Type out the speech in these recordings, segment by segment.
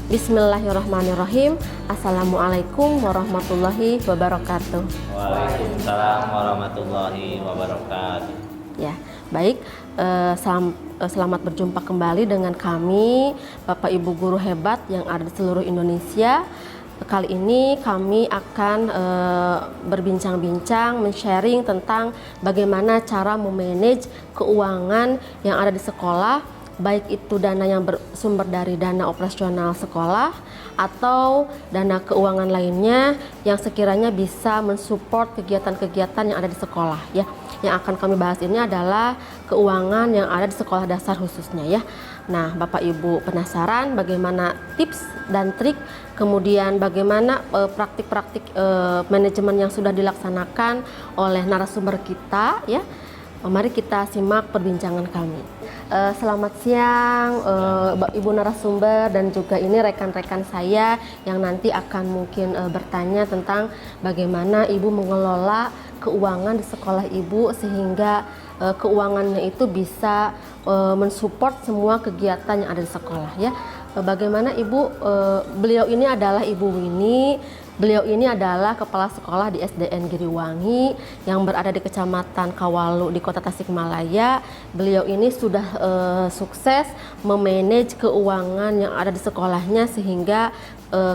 Bismillahirrahmanirrahim. Assalamualaikum warahmatullahi wabarakatuh. Waalaikumsalam warahmatullahi wabarakatuh. Ya, baik. Selamat berjumpa kembali dengan kami, Bapak Ibu guru hebat yang ada di seluruh Indonesia. Kali ini kami akan berbincang-bincang, men-sharing tentang bagaimana cara memanage keuangan yang ada di sekolah, baik itu dana yang bersumber dari dana operasional sekolah atau dana keuangan lainnya yang sekiranya bisa mensupport kegiatan-kegiatan yang ada di sekolah ya. Yang akan kami bahas ini adalah keuangan yang ada di sekolah dasar khususnya ya. Nah, Bapak Ibu penasaran bagaimana tips dan trik, kemudian bagaimana praktik-praktik manajemen yang sudah dilaksanakan oleh narasumber kita ya. Mari kita simak perbincangan kami. Selamat siang Ibu narasumber dan juga ini rekan-rekan saya yang nanti akan mungkin bertanya tentang bagaimana Ibu mengelola keuangan di sekolah Ibu sehingga keuangannya itu bisa mensupport semua kegiatan yang ada di sekolah ya. Bagaimana Ibu, beliau ini adalah Ibu Winnie. Beliau ini adalah kepala sekolah di SDN Giriwangi yang berada di Kecamatan Kawalu di Kota Tasikmalaya. Beliau ini sudah sukses memanage keuangan yang ada di sekolahnya sehingga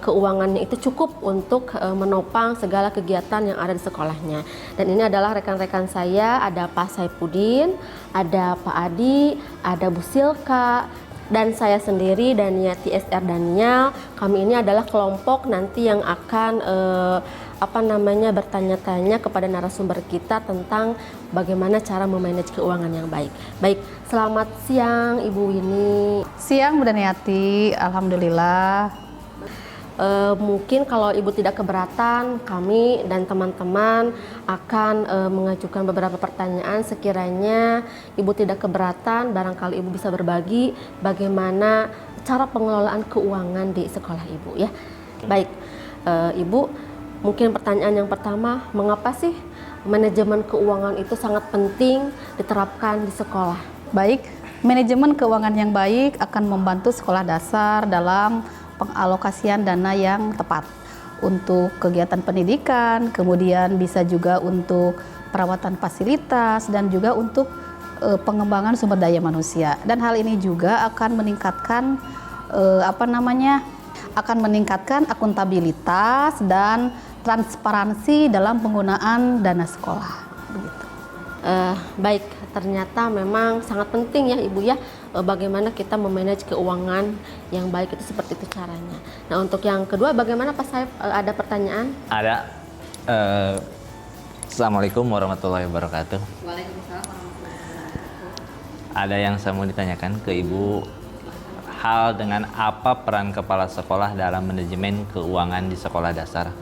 keuangannya itu cukup untuk menopang segala kegiatan yang ada di sekolahnya. Dan ini adalah rekan-rekan saya, ada Pak Saipudin, ada Pak Adi, ada Bu Silka, dan saya sendiri Daniati SR Daniel. Kami ini adalah kelompok nanti yang akan bertanya-tanya kepada narasumber kita tentang bagaimana cara memanage keuangan yang baik. Baik, selamat siang Ibu Winnie. Siang Bu Daniati, alhamdulillah. Mungkin kalau Ibu tidak keberatan, kami dan teman-teman akan mengajukan beberapa pertanyaan. Sekiranya Ibu tidak keberatan, barangkali Ibu bisa berbagi bagaimana cara pengelolaan keuangan di sekolah Ibu ya. Baik, Ibu, mungkin pertanyaan yang pertama, mengapa sih manajemen keuangan itu sangat penting diterapkan di sekolah? Baik, manajemen keuangan yang baik akan membantu sekolah dasar dalam pengalokasian dana yang tepat untuk kegiatan pendidikan, kemudian bisa juga untuk perawatan fasilitas dan juga untuk pengembangan sumber daya manusia. Dan hal ini juga akan meningkatkan akuntabilitas dan transparansi dalam penggunaan dana sekolah. Begitu. Baik, ternyata memang sangat penting ya Ibu ya, bagaimana kita memanage keuangan yang baik itu seperti itu caranya. Nah, untuk yang kedua bagaimana Pak Saif, ada pertanyaan? Ada. Assalamualaikum warahmatullahi wabarakatuh. Waalaikumsalam warahmatullahi wabarakatuh. Ada yang saya mau ditanyakan ke Ibu, hal dengan apa peran kepala sekolah dalam manajemen keuangan di sekolah dasar?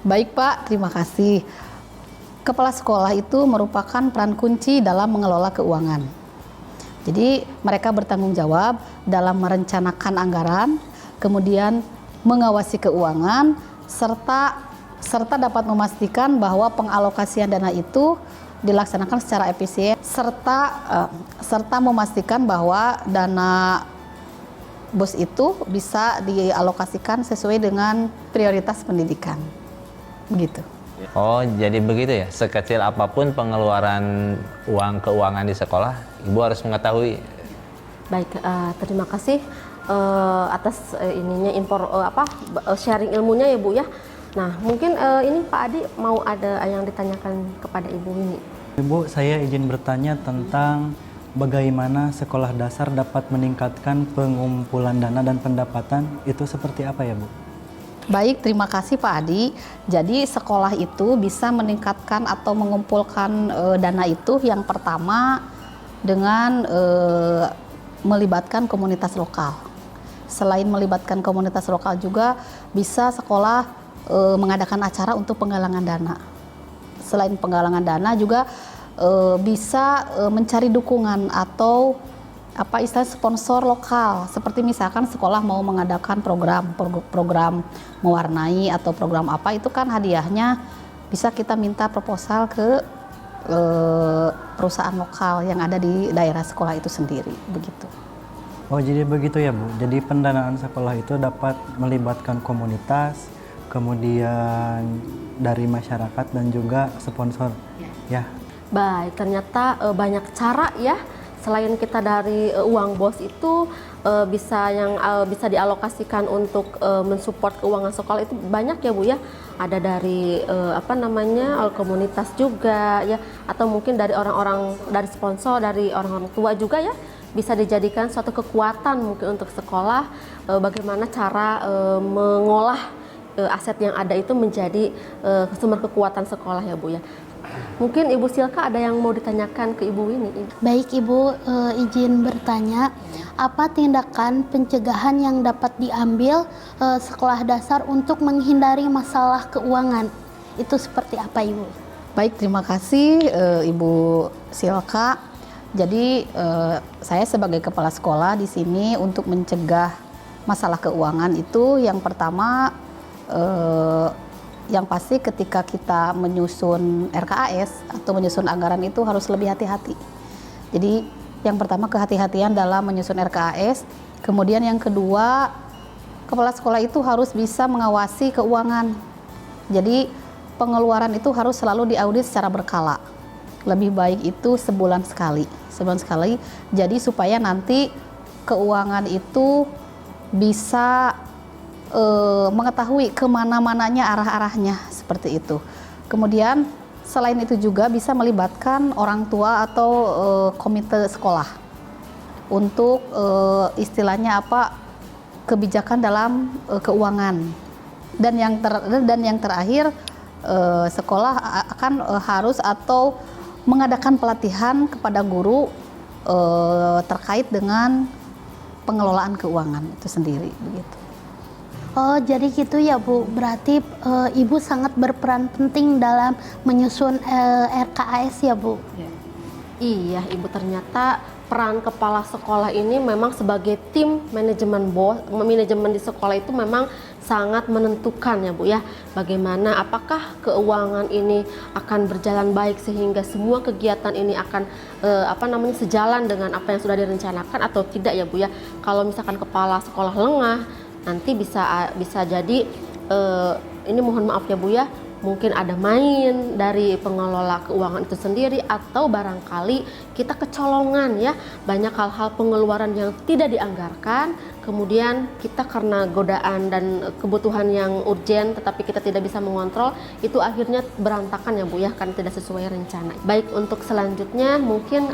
Baik Pak, terima kasih. Kepala sekolah itu merupakan peran kunci dalam mengelola keuangan. Jadi mereka bertanggung jawab dalam merencanakan anggaran, kemudian mengawasi keuangan, serta dapat memastikan bahwa pengalokasian dana itu dilaksanakan secara efisien, serta memastikan bahwa dana BOS itu bisa dialokasikan sesuai dengan prioritas pendidikan. Begitu. Oh, jadi begitu ya. Sekecil apapun pengeluaran uang keuangan di sekolah, Ibu harus mengetahui. Baik, terima kasih atas sharing ilmunya ya Bu ya. Nah, mungkin ini Pak Adi mau ada yang ditanyakan kepada Ibu ini. Ibu, saya izin bertanya tentang bagaimana sekolah dasar dapat meningkatkan pengumpulan dana dan pendapatan, itu seperti apa ya Bu? Baik, terima kasih Pak Adi. Jadi sekolah itu bisa meningkatkan atau mengumpulkan dana itu yang pertama dengan melibatkan komunitas lokal. Selain melibatkan komunitas lokal juga bisa sekolah mengadakan acara untuk penggalangan dana. Selain penggalangan dana juga bisa mencari dukungan atau sponsor lokal, seperti misalkan sekolah mau mengadakan program mewarnai atau program apa, itu kan hadiahnya bisa kita minta proposal ke perusahaan lokal yang ada di daerah sekolah itu sendiri, begitu. Oh, jadi begitu ya, Bu. Jadi pendanaan sekolah itu dapat melibatkan komunitas, kemudian dari masyarakat dan juga sponsor. Ya. Baik, ternyata banyak cara ya. Selain kita dari uang BOS itu bisa dialokasikan untuk mensupport keuangan sekolah itu banyak ya Bu ya. Ada dari komunitas juga ya, atau mungkin dari orang-orang, dari sponsor, dari orang-orang tua juga ya. Bisa dijadikan suatu kekuatan mungkin untuk sekolah, bagaimana cara mengolah aset yang ada itu menjadi sumber kekuatan sekolah ya Bu ya. Mungkin Ibu Silka ada yang mau ditanyakan ke Ibu Winnie. Baik Ibu, izin bertanya, apa tindakan pencegahan yang dapat diambil sekolah dasar untuk menghindari masalah keuangan? Itu seperti apa Ibu? Baik, terima kasih Ibu Silka. Jadi saya sebagai kepala sekolah di sini untuk mencegah masalah keuangan itu yang pertama yang pasti ketika kita menyusun RKAS atau menyusun anggaran itu harus lebih hati-hati. Jadi yang pertama kehati-hatian dalam menyusun RKAS, kemudian yang kedua kepala sekolah itu harus bisa mengawasi keuangan. Jadi pengeluaran itu harus selalu diaudit secara berkala. Lebih baik itu sebulan sekali. Jadi supaya nanti keuangan itu bisa mengetahui kemana-mananya arah-arahnya seperti itu. Kemudian selain itu juga bisa melibatkan orang tua atau komite sekolah untuk istilahnya kebijakan dalam keuangan. Dan yang terakhir sekolah akan harus atau mengadakan pelatihan kepada guru terkait dengan pengelolaan keuangan itu sendiri begitu. Oh, jadi gitu ya Bu. Berarti Ibu sangat berperan penting dalam menyusun RKAS ya Bu. Iya Ibu, ternyata peran kepala sekolah ini memang sebagai tim manajemen di sekolah itu memang sangat menentukan ya Bu ya. Bagaimana, apakah keuangan ini akan berjalan baik sehingga semua kegiatan ini akan sejalan dengan apa yang sudah direncanakan atau tidak ya Bu ya. Kalau misalkan kepala sekolah lengah, nanti bisa jadi ini mohon maaf ya Bu ya, mungkin ada main dari pengelola keuangan itu sendiri, atau barangkali kita kecolongan ya, banyak hal-hal pengeluaran yang tidak dianggarkan, kemudian kita karena godaan dan kebutuhan yang urgent tetapi kita tidak bisa mengontrol, itu akhirnya berantakan ya Bu ya, karena tidak sesuai rencana. Baik, untuk selanjutnya mungkin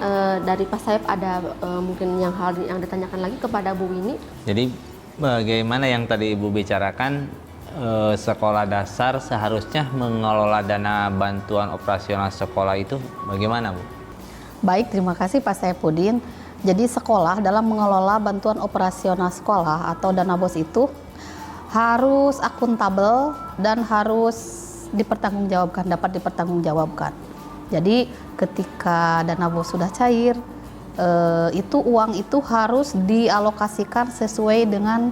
dari Pak Saib ada mungkin hal yang ditanyakan lagi kepada Bu Winnie. Jadi bagaimana yang tadi Ibu bicarakan, sekolah dasar seharusnya mengelola dana bantuan operasional sekolah itu bagaimana Bu? Baik, terima kasih Pak Saipudin. Jadi sekolah dalam mengelola bantuan operasional sekolah atau dana BOS itu harus akuntabel dan harus dapat dipertanggungjawabkan. Jadi ketika dana BOS sudah cair, itu uang itu harus dialokasikan sesuai dengan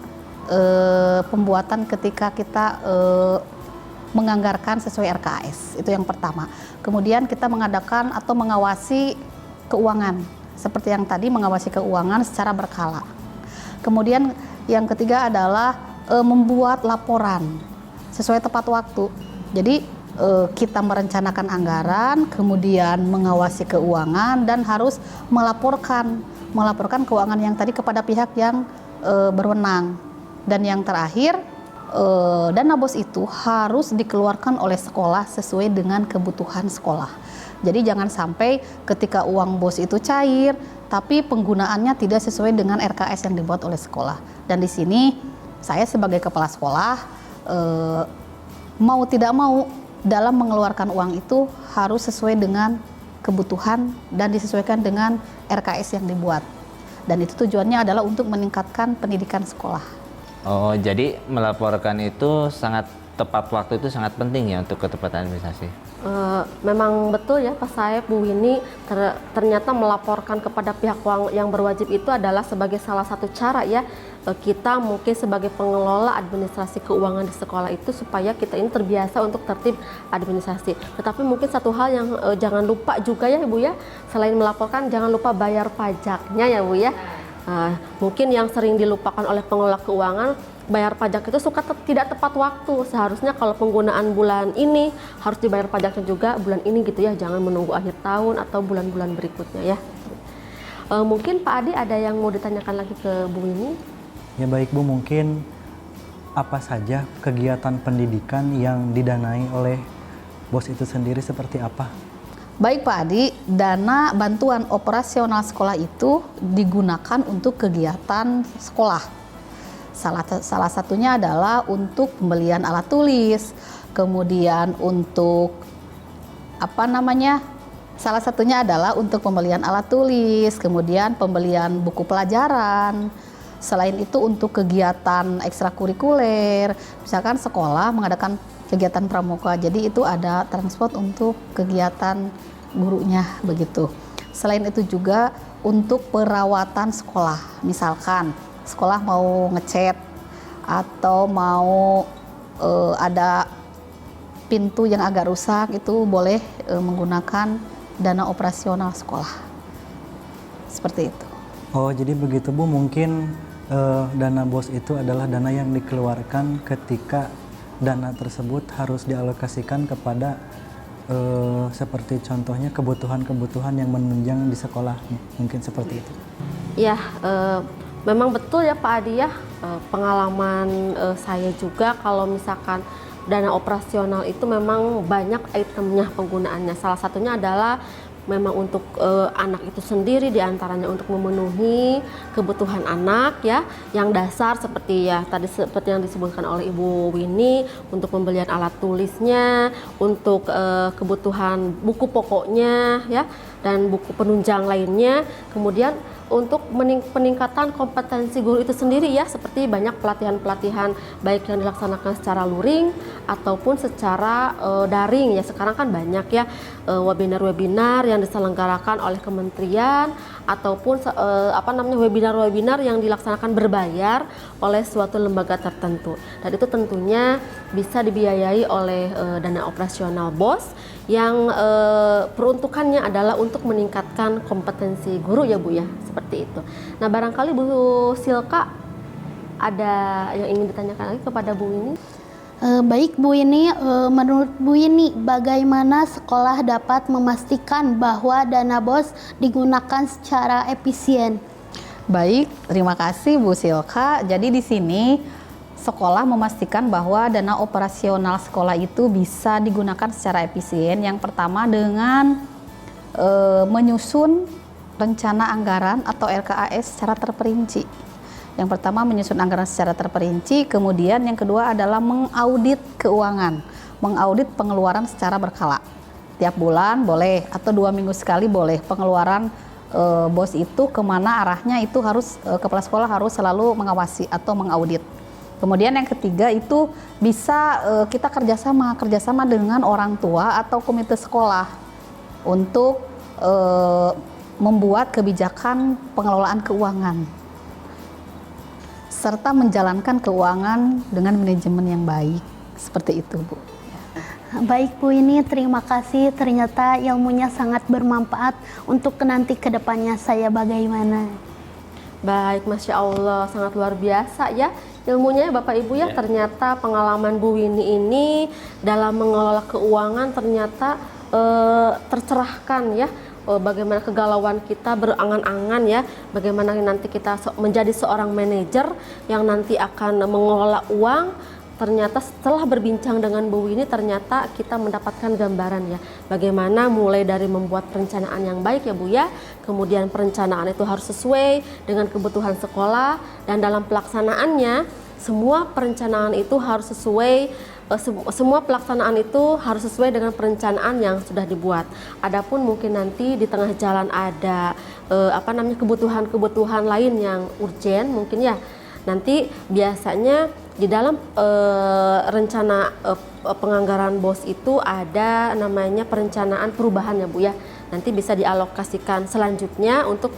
pembuatan ketika kita menganggarkan sesuai RKAS. Itu yang pertama. Kemudian kita mengadakan atau mengawasi keuangan seperti yang tadi, mengawasi keuangan secara berkala. Kemudian yang ketiga adalah membuat laporan sesuai tepat waktu. Jadi kita merencanakan anggaran, kemudian mengawasi keuangan dan harus melaporkan keuangan yang tadi kepada pihak yang berwenang. Dan yang terakhir, dana BOS itu harus dikeluarkan oleh sekolah sesuai dengan kebutuhan sekolah. Jadi jangan sampai ketika uang BOS itu cair, tapi penggunaannya tidak sesuai dengan RKS yang dibuat oleh sekolah. Dan di sini saya sebagai kepala sekolah mau tidak mau dalam mengeluarkan uang itu harus sesuai dengan kebutuhan dan disesuaikan dengan RKS yang dibuat. Dan itu tujuannya adalah untuk meningkatkan pendidikan sekolah. Oh, jadi melaporkan itu sangat tepat waktu, itu sangat penting ya untuk ketepatan administrasi. Memang betul ya Pak Saib, Bu Winnie, ternyata melaporkan kepada pihak yang berwajib itu adalah sebagai salah satu cara ya kita mungkin sebagai pengelola administrasi keuangan di sekolah itu supaya kita ini terbiasa untuk tertib administrasi. Tetapi mungkin satu hal yang jangan lupa juga ya Ibu ya, selain melaporkan jangan lupa bayar pajaknya ya Bu ya. Mungkin yang sering dilupakan oleh pengelola keuangan, bayar pajak itu suka tidak tepat waktu. Seharusnya kalau penggunaan bulan ini harus dibayar pajaknya juga bulan ini gitu ya, jangan menunggu akhir tahun atau bulan-bulan berikutnya ya. Mungkin Pak Adi ada yang mau ditanyakan lagi ke Bu Winnie? Ya baik Bu, mungkin apa saja kegiatan pendidikan yang didanai oleh BOS itu sendiri seperti apa? Baik Pak Adi, dana bantuan operasional sekolah itu digunakan untuk kegiatan sekolah. Salah satunya adalah untuk pembelian alat tulis, kemudian untuk salah satunya adalah untuk pembelian alat tulis, kemudian pembelian buku pelajaran. Selain itu untuk kegiatan ekstrakurikuler, misalkan sekolah mengadakan kegiatan pramuka, jadi itu ada transport untuk kegiatan gurunya begitu. Selain itu juga untuk perawatan sekolah, misalkan sekolah mau ngecat atau mau ada pintu yang agak rusak, itu boleh menggunakan dana operasional sekolah. Seperti itu. Oh, jadi begitu Bu, mungkin dana BOS itu adalah dana yang dikeluarkan ketika dana tersebut harus dialokasikan kepada seperti contohnya kebutuhan-kebutuhan yang menunjang di sekolah, mungkin seperti itu. Ya, memang betul ya Pak Adi ya, pengalaman saya juga kalau misalkan dana operasional itu memang banyak itemnya penggunaannya. Salah satunya adalah memang untuk anak itu sendiri, diantaranya untuk memenuhi kebutuhan anak ya, yang dasar seperti ya tadi seperti yang disebutkan oleh Ibu Winnie, untuk pembelian alat tulisnya, untuk kebutuhan buku pokoknya ya, dan buku penunjang lainnya. Kemudian untuk peningkatan kompetensi guru itu sendiri ya, seperti banyak pelatihan-pelatihan baik yang dilaksanakan secara luring ataupun secara daring ya. Sekarang kan banyak ya webinar-webinar yang diselenggarakan oleh kementerian ataupun webinar-webinar yang dilaksanakan berbayar oleh suatu lembaga tertentu. Dan itu tentunya bisa dibiayai oleh dana operasional BOS yang peruntukannya adalah untuk meningkatkan kompetensi guru ya Bu ya, seperti itu. Nah, barangkali Bu Silka ada yang ingin ditanyakan lagi kepada Bu Winnie? Baik Bu Winnie, menurut Bu Winnie bagaimana sekolah dapat memastikan bahwa dana BOS digunakan secara efisien? Baik, terima kasih Bu Silka. Jadi di sini sekolah memastikan bahwa dana operasional sekolah itu bisa digunakan secara efisien. Yang pertama dengan menyusun rencana anggaran atau RKAS secara terperinci. Yang pertama menyusun anggaran secara terperinci, kemudian yang kedua adalah mengaudit keuangan, mengaudit pengeluaran secara berkala. Tiap bulan boleh atau 2 minggu sekali boleh pengeluaran BOS itu kemana arahnya, itu harus kepala sekolah harus selalu mengawasi atau mengaudit. Kemudian yang ketiga itu bisa kita kerjasama dengan orang tua atau komite sekolah untuk membuat kebijakan pengelolaan keuangan serta menjalankan keuangan dengan manajemen yang baik. Seperti itu Bu. Baik Bu Winnie, terima kasih. Ternyata ilmunya sangat bermanfaat untuk nanti ke depannya saya bagaimana. Baik, Masya Allah, sangat luar biasa ya ilmunya ya Bapak Ibu ya. Ternyata pengalaman Bu Winnie ini dalam mengelola keuangan ternyata tercerahkan ya. Bagaimana kegalauan kita berangan-angan ya, bagaimana nanti kita menjadi seorang manajer yang nanti akan mengelola uang. Ternyata setelah berbincang dengan Bu Winnie, ternyata kita mendapatkan gambaran ya, bagaimana mulai dari membuat perencanaan yang baik ya Bu ya, kemudian perencanaan itu harus sesuai dengan kebutuhan sekolah, dan dalam pelaksanaannya semua perencanaan itu harus sesuai, semua pelaksanaan itu harus sesuai dengan perencanaan yang sudah dibuat. Adapun mungkin nanti di tengah jalan ada kebutuhan-kebutuhan lain yang urgent mungkin ya, nanti biasanya di dalam rencana penganggaran BOS itu ada namanya perencanaan perubahan ya Bu ya. Nanti bisa dialokasikan selanjutnya untuk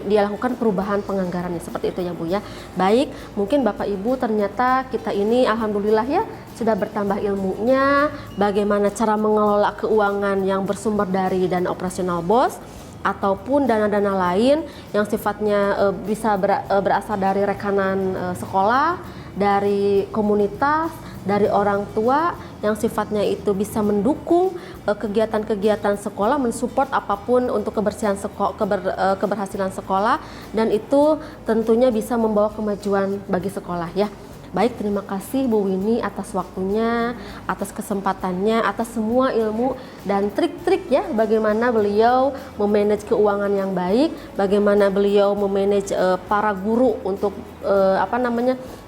dilakukan perubahan penganggarannya, seperti itu ya Bu ya. Baik, mungkin Bapak Ibu ternyata kita ini alhamdulillah ya sudah bertambah ilmunya bagaimana cara mengelola keuangan yang bersumber dari dana operasional BOS. ataupun dana-dana lain yang sifatnya bisa berasal dari rekanan sekolah, dari komunitas, dari orang tua yang sifatnya itu bisa mendukung kegiatan-kegiatan sekolah, mensupport apapun untuk keberhasilan sekolah, dan itu tentunya bisa membawa kemajuan bagi sekolah ya. Baik, terima kasih Bu Winnie atas waktunya, atas kesempatannya, atas semua ilmu dan trik-trik ya bagaimana beliau memanage keuangan yang baik, bagaimana beliau memanage para guru untuk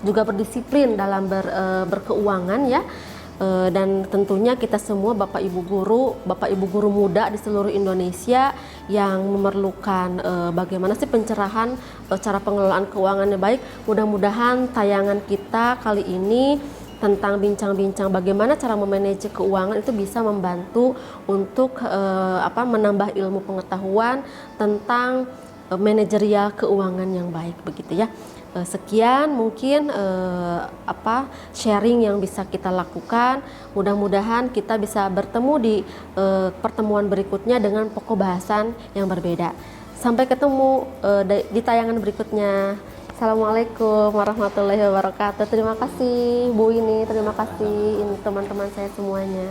juga berdisiplin dalam berkeuangan ya. Dan tentunya kita semua Bapak Ibu guru muda di seluruh Indonesia yang memerlukan bagaimana sih pencerahan cara pengelolaan keuangannya baik. Mudah-mudahan tayangan kita kali ini tentang bincang-bincang bagaimana cara memanage keuangan itu bisa membantu untuk menambah ilmu pengetahuan tentang manajerial keuangan yang baik begitu ya. Sekian mungkin sharing yang bisa kita lakukan. Mudah-mudahan kita bisa bertemu di pertemuan berikutnya dengan pokok bahasan yang berbeda. Sampai ketemu di tayangan berikutnya. Assalamualaikum warahmatullahi wabarakatuh. Terima kasih Bu Winnie, terima kasih teman-teman saya semuanya.